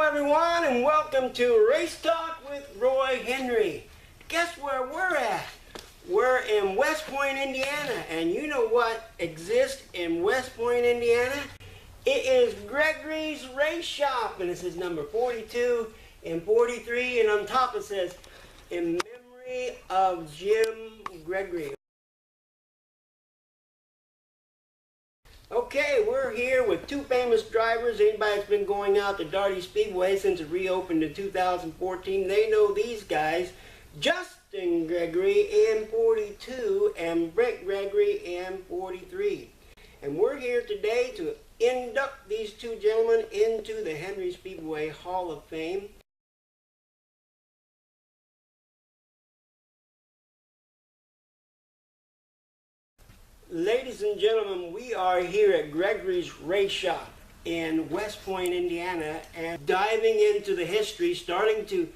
everyone, and welcome to Race Talk with Roy Henry. Guess where we're at? We're in West Point, Indiana, and you know what exists in West Point, Indiana? It is Gregory's Race Shop, and this is number 42 and 43, and on top it says, in memory of Jim Gregory. Okay, we're here with two famous drivers. Anybody that's been going out to Darty Speedway since it reopened in 2014, they know these guys. Justin Gregory in 42 and Brent Gregory in 43. And we're here today to induct these two gentlemen into the Henry Speedway Hall of Fame. Ladies and gentlemen, we are here at Gregory's Race Shop in West Point, Indiana, and diving into the history, starting to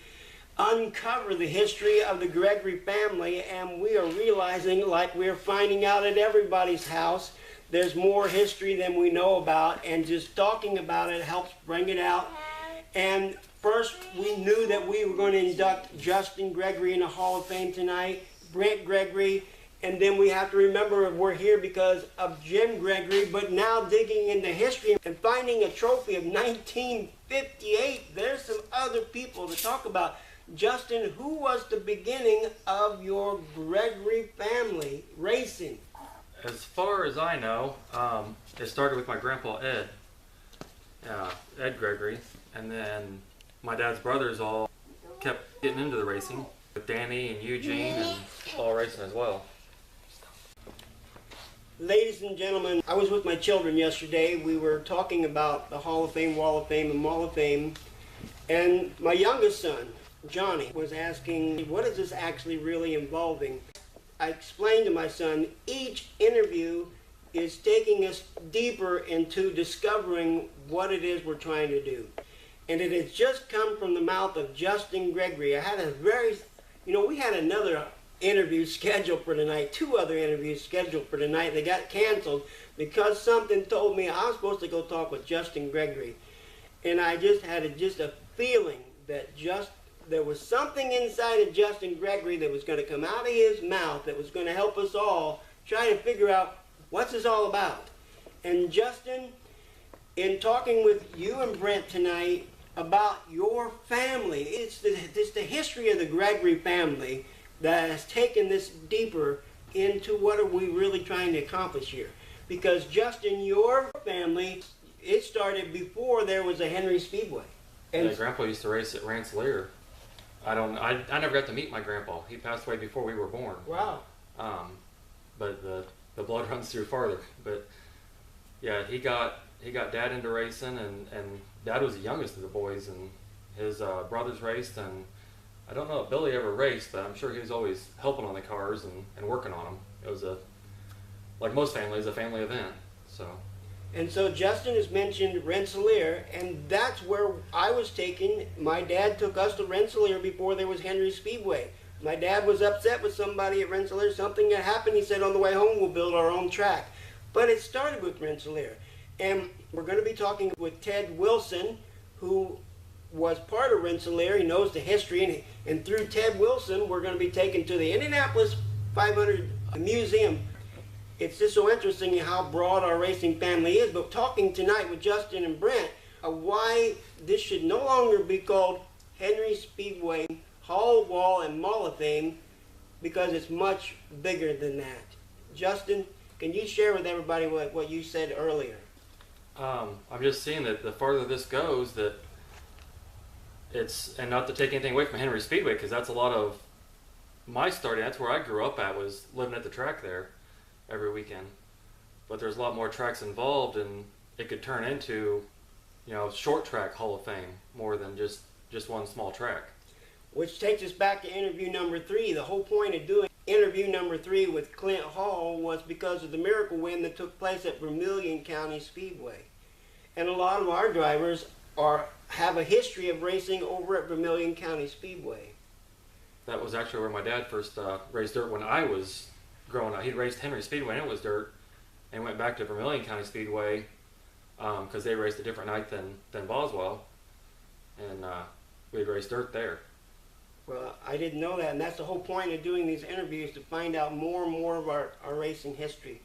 uncover the history of the Gregory family, and we are realizing, like we're finding out at everybody's house, there's more history than we know about, and just talking about it helps bring it out. And first, we knew that we were going to induct Justin Gregory in the Hall of Fame tonight, Brent Gregory. And then we have to remember we're here because of Jim Gregory, but now digging into history and finding a trophy of 1958, there's some other people to talk about. Justin, who was the beginning of your Gregory family racing? As far as I know, it started with my grandpa Ed Gregory, and then my dad's brothers all kept getting into the racing, with Danny and Eugene and all racing as well. Ladies and gentlemen, I was with my children yesterday. We were talking about the Hall of Fame, Wall of Fame, and Mall of Fame. And my youngest son, Johnny, was asking, what is this actually really involving? I explained to my son, each interview is taking us deeper into discovering what it is we're trying to do. And it has just come from the mouth of Justin Gregory. I had a we had another interview scheduled for tonight, two other interviews scheduled for tonight. They got canceled because something told me I was supposed to go talk with Justin Gregory. And I just had a feeling that there was something inside of Justin Gregory that was going to come out of his mouth that was going to help us all try to figure out what's this all about. And Justin, in talking with you and Brent tonight about your family, it's the history of the Gregory family that has taken this deeper into what are we really trying to accomplish here. Because Justin, your family, it started before there was a Henry Speedway. And yeah, Grandpa used to race at Rensselaer. I never got to meet my grandpa. He passed away before we were born. Wow. But the blood runs through farther. But yeah, he got Dad into racing, and Dad was the youngest of the boys, and his brothers raced, and I don't know if Billy ever raced, but I'm sure he was always helping on the cars and working on them. It was like most families, a family event. And so Justin has mentioned Rensselaer, and that's where I was taken. My dad took us to Rensselaer before there was Henry Speedway. My dad was upset with somebody at Rensselaer. Something had happened. He said, on the way home, we'll build our own track. But it started with Rensselaer. And we're going to be talking with Ted Wilson, who was part of Rensselaer. He knows the history, and through Ted Wilson, we're going to be taken to the Indianapolis 500 Museum. It's just so interesting how broad our racing family is, but talking tonight with Justin and Brent, why this should no longer be called Henry Speedway Hall, Wall, and Mall of Fame, because it's much bigger than that. Justin, can you share with everybody what you said earlier? I'm just seeing that the farther this goes, that and not to take anything away from Henry Speedway, because that's a lot of my starting. That's where I grew up at, was living at the track there every weekend. But there's a lot more tracks involved, and it could turn into, short track Hall of Fame more than just one small track. Which takes us back to interview number 3. The whole point of doing interview number 3 with Clint Hall was because of the miracle win that took place at Vermilion County Speedway. And a lot of our drivers have a history of racing over at Vermilion County Speedway. That was actually where my dad first raced dirt when I was growing up. He raced Henry Speedway and it was dirt, and went back to Vermilion County Speedway because they raced a different night than Boswell. and we'd race dirt there. Well, I didn't know that, and that's the whole point of doing these interviews, to find out more and more of our racing history.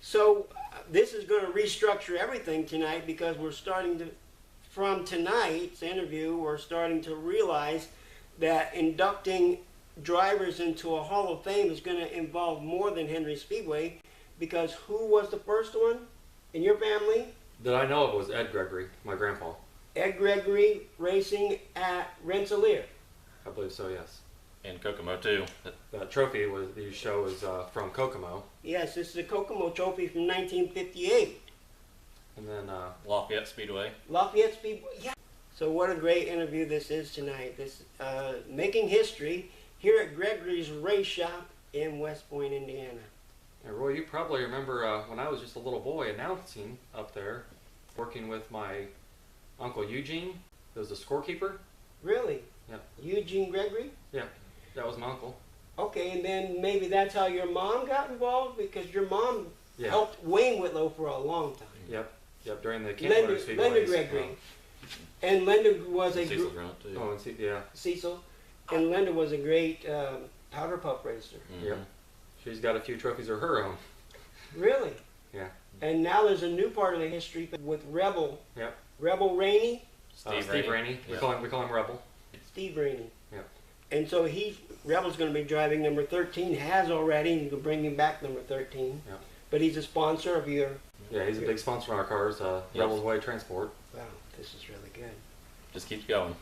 So this is going to restructure everything tonight, because we're starting to, from tonight's interview, we're starting to realize that inducting drivers into a Hall of Fame is going to involve more than Henry Speedway, because who was the first one in your family? That I know of was Ed Gregory, my grandpa. Ed Gregory racing at Rensselaer. I believe so, yes. And Kokomo too. That trophy the show is from Kokomo. Yes, this is a Kokomo trophy from 1958. And then Lafayette Speedway. Lafayette Speedway, yeah. So what a great interview this is tonight. This making history here at Gregory's Race Shop in West Point, Indiana. and Roy, you probably remember when I was just a little boy announcing up there, working with my Uncle Eugene, who was the scorekeeper. Really? Yeah. Eugene Gregory? Yeah, that was my uncle. Okay, and then maybe that's how your mom got involved, because your mom Yeah. helped Wayne Whitlow for a long time. Yep, during the Campfire Speedways. Linda Gregory. And Linda was a Cecil's run it too. Oh, and yeah. Cecil, and Linda was a great powder puff racer. Mhm. Yep. She's got a few trophies of her own. Really? Yeah. And now there's a new part of the history with Rebel. Yep. Rebel Rainey, Steve Rainey. We Yeah. call him Rebel. Steve Rainey. Yep. And so Rebel's going to be driving number 13, has already, and you can bring him back number 13. Yep. But he's a sponsor of your. Yeah, he's a big sponsor on our cars. Rebel's Way Transport. Wow, this is really good. Just keeps going.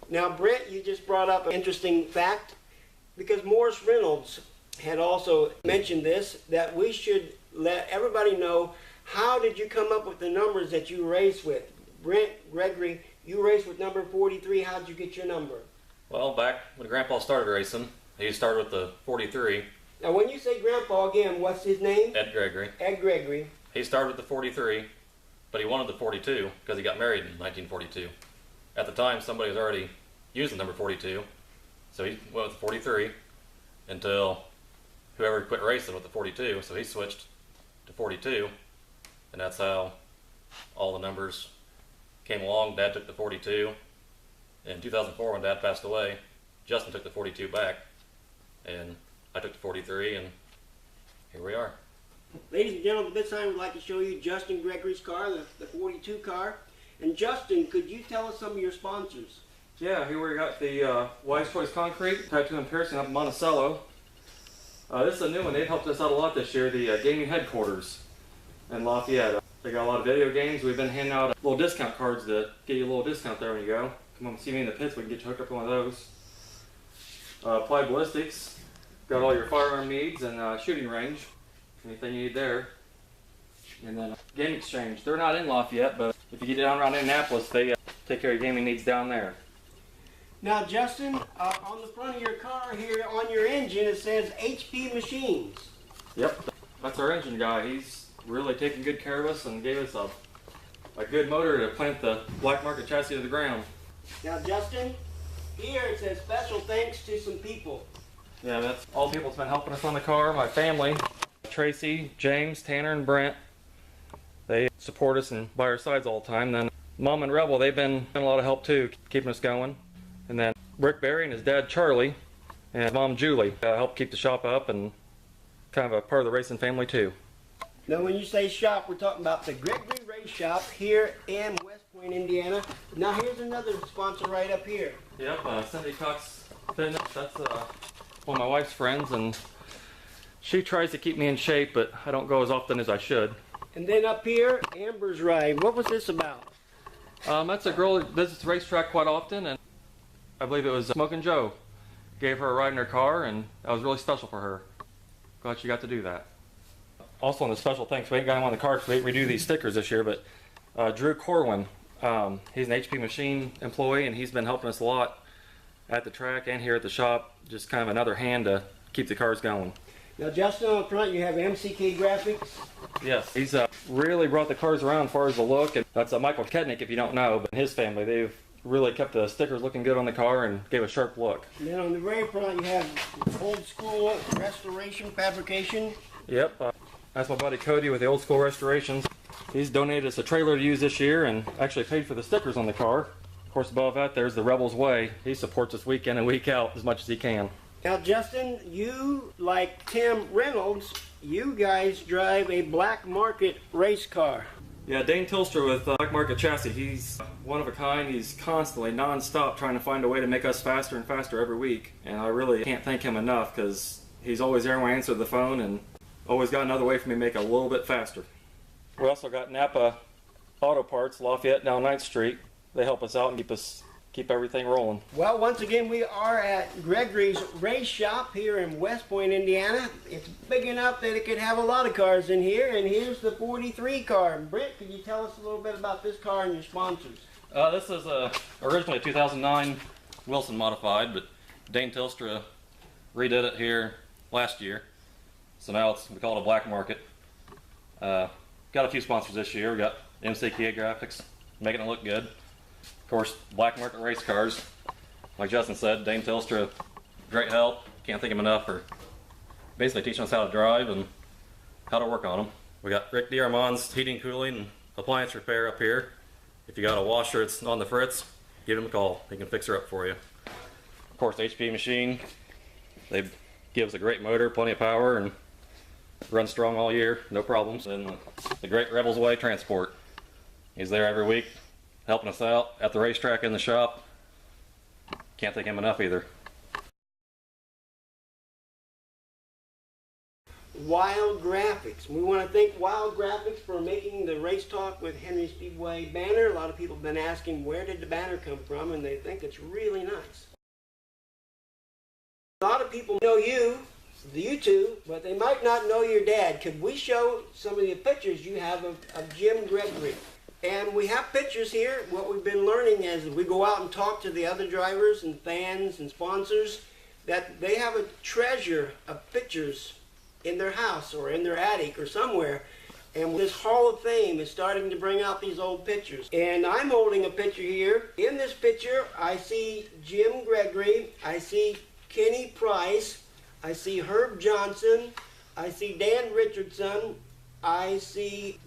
Now, Brent, you just brought up an interesting fact, because Morris Reynolds had also mentioned this, that we should let everybody know, how did you come up with the numbers that you race with? Brent, Gregory, you race with number 43. How did you get your number? Well, back when Grandpa started racing, he started with the 43, Now, when you say Grandpa again, what's his name? Ed Gregory. Ed Gregory. He started with the 43, but he wanted the 42 because he got married in 1942. At the time, somebody was already using number 42, so he went with the 43 until whoever quit racing with the 42, so he switched to 42, and that's how all the numbers came along. Dad took the 42. In 2004, when Dad passed away, Justin took the 42 back, and I took the 43, and here we are. Ladies and gentlemen, this time we'd like to show you Justin Gregory's car, the 42 car. And Justin, could you tell us some of your sponsors? Yeah, here we got the Wise Choice Concrete, Tattoo and Piercing up in Monticello. This is a new one. They've helped us out a lot this year, the gaming headquarters in Lafayette. They got a lot of video games. We've been handing out little discount cards to get you a little discount there when you go. Come on, see me in the pits, we can get you hooked up with one of those. Applied Ballistics, got all your firearm needs and shooting range. Anything you need there. And then Game Exchange. They're not in Lafayette, but if you get down around Indianapolis, they take care of your gaming needs down there. Now, Justin, on the front of your car here, on your engine, it says HP Machines. Yep, that's our engine guy. He's really taken good care of us and gave us a good motor to plant the black market chassis to the ground. Now, Justin, here it says special thanks to some people. Yeah, that's all the people that's been helping us on the car. My family, Tracy, James, Tanner, and Brent. They support us and by our sides all the time. Then Mom and Rebel, they've been a lot of help too, keeping us going. And then Rick Barry and his dad Charlie and Mom Julie help keep the shop up and kind of a part of the racing family too. Now, when you say shop, we're talking about the Gregory Race Shop here in West Point, Indiana. Now, here's another sponsor right up here. Yep, Cindy Cox Fitness. That's one of my wife's friends, and she tries to keep me in shape, but I don't go as often as I should. And then up here, Amber's Ride. What was this about? That's a girl that visits the racetrack quite often, and I believe it was Smokin' Joe gave her a ride in her car, and that was really special for her. Glad she got to do that. Also, on the special thanks, we ain't got him on the car because we didn't redo these stickers this year, but Drew Corwin, he's an HP Machine employee, and he's been helping us a lot at the track and here at the shop. Just kind of another hand to keep the cars going. Now, Justin, on the front, you have MCK Graphics. Yes, he's really brought the cars around as far as the look, and that's Michael Kednick, if you don't know, but his family, they've really kept the stickers looking good on the car and gave a sharp look. And then on the very front, you have old school restoration fabrication. Yep, that's my buddy Cody with the Old School Restorations. He's donated us a trailer to use this year and actually paid for the stickers on the car. Of course, above that, there's the Rebels Way. He supports us week in and week out as much as he can. Now, Justin, you, like Tim Reynolds, you guys drive a black market race car. Yeah, Dane Tilstra with Black Market Chassis. He's one of a kind. He's constantly, non-stop, trying to find a way to make us faster and faster every week. And I really can't thank him enough because he's always there when I answer the phone and always got another way for me to make it a little bit faster. We also got Napa Auto Parts, Lafayette down 9th Street. They help us out and keep everything rolling. Well, once again, we are at Gregory's Race Shop here in West Point, Indiana. It's big enough that it could have a lot of cars in here, and here's the 43 car. Brent, could you tell us a little bit about this car and your sponsors? This is originally a 2009 Wilson modified, but Dane Tilstra redid it here last year. So now we call it a black market. Got a few sponsors this year. We got MC Kia Graphics, making it look good. Of course, black market race cars. Like Justin said, Dane Tilstra, great help. Can't thank him enough for basically teaching us how to drive and how to work on them. We got Rick D'Armand's heating, cooling, and appliance repair up here. If you got a washer that's on the fritz, give him a call. He can fix her up for you. Of course, HP Machine. They give us a great motor, plenty of power, and runs strong all year, no problems. And the great Rebels Way Transport. He's there every week, helping us out at the racetrack, in the shop. Can't thank him enough either. Wild Graphics. We want to thank Wild Graphics for making the Race Talk with Henry Speedway banner. A lot of people have been asking where did the banner come from, and they think it's really nice. A lot of people know you two, but they might not know your dad. Could we show some of the pictures you have of Jim Gregory? And we have pictures here. What we've been learning as we go out and talk to the other drivers and fans and sponsors, that they have a treasure of pictures in their house or in their attic or somewhere. And this Hall of Fame is starting to bring out these old pictures. And I'm holding a picture here. In this picture, I see Jim Gregory, I see Kenny Price, I see Herb Johnson, I see Dan Richardson, I see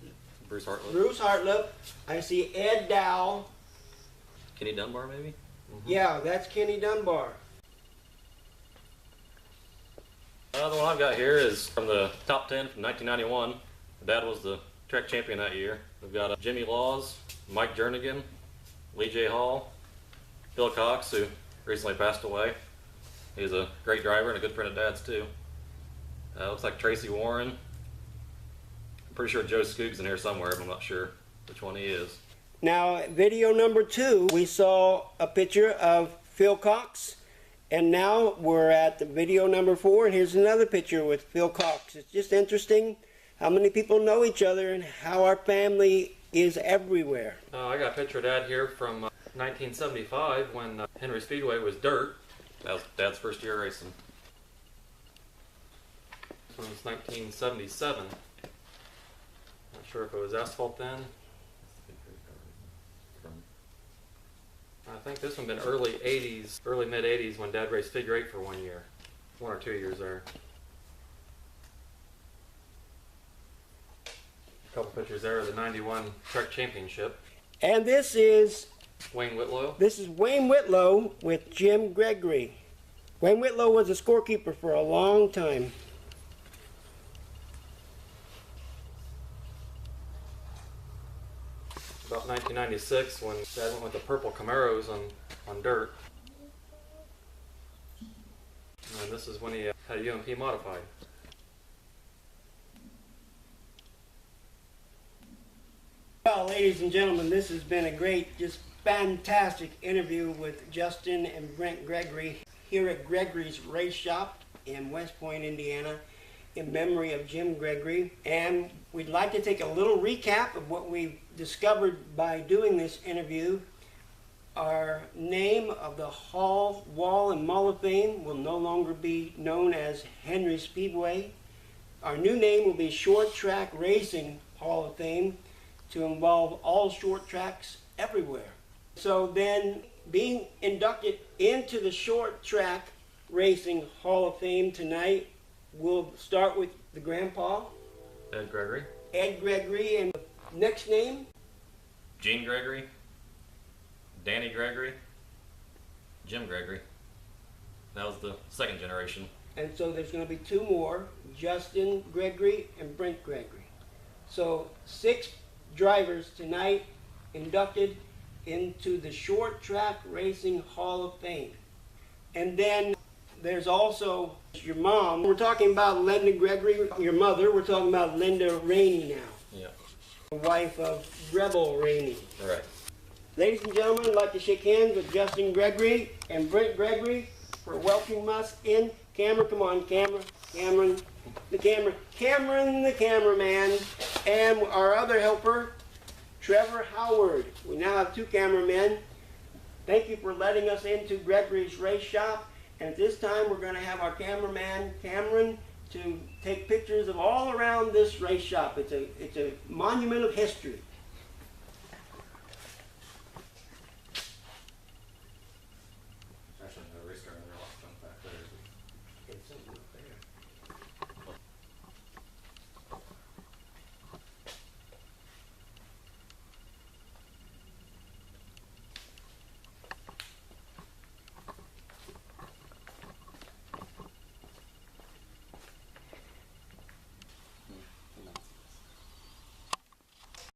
Bruce Hartlip, I see Ed Dow. Kenny Dunbar, maybe? Mm-hmm. Yeah, that's Kenny Dunbar. The one I've got here is from the top 10 from 1991. Dad was the track champion that year. We've got Jimmy Laws, Mike Jernigan, Lee J. Hall, Phil Cox, who recently passed away. He's a great driver and a good friend of Dad's too. Looks like Tracy Warren. I'm pretty sure Joe Skoog's in here somewhere, but I'm not sure which one he is. Now, video number 2, we saw a picture of Phil Cox, and now we're at the video number 4, and here's another picture with Phil Cox. It's just interesting how many people know each other and how our family is everywhere. I got a picture of Dad here from 1975 when Henry Speedway was dirt. That was Dad's first year racing. This one was 1977. Not sure if it was asphalt then. I think this one been early 80s, early mid 80s when Dad raced figure 8 for 1 year. 1 or 2 years there. A couple pictures there of the 91 Truck Championship. And this is Wayne Whitlow. This is Wayne Whitlow with Jim Gregory. Wayne Whitlow was a scorekeeper for a long time. About 1996 when Dad went with the purple Camaros on dirt. And this is when he had a UMP modified. Well, ladies and gentlemen, this has been a great, just fantastic interview with Justin and Brent Gregory here at Gregory's Race Shop in West Point, Indiana, in memory of Jim Gregory. And we'd like to take a little recap of what we've discovered by doing this interview. Our name of the Hall, Wall, and Mall of Fame will no longer be known as Henry Speedway. Our new name will be Short Track Racing Hall of Fame, to involve all short tracks everywhere. So then, being inducted into the Short Track Racing Hall of Fame tonight, we'll start with the grandpa, Ed Gregory. Ed Gregory, and Next name? Gene Gregory, Danny Gregory, Jim Gregory. That was the second generation. And so there's going to be two more, Justin Gregory and Brent Gregory. So 6 drivers tonight inducted into the Short Track Racing Hall of Fame. And then there's also your mom. We're talking about Linda Gregory, your mother. We're talking about Linda Rainey now, Yeah. the wife of Rebel Rainey. Right. Ladies and gentlemen, I'd like to shake hands with Justin Gregory and Brent Gregory for welcoming us in. Camera, come on, camera. Cameron, the camera. Cameron, the cameraman. And our other helper, Trevor Howard. We now have 2 cameramen. Thank you for letting us into Gregory's race shop. And at this time, we're going to have our cameraman, Cameron, to take pictures of all around this race shop. It's a monument of history.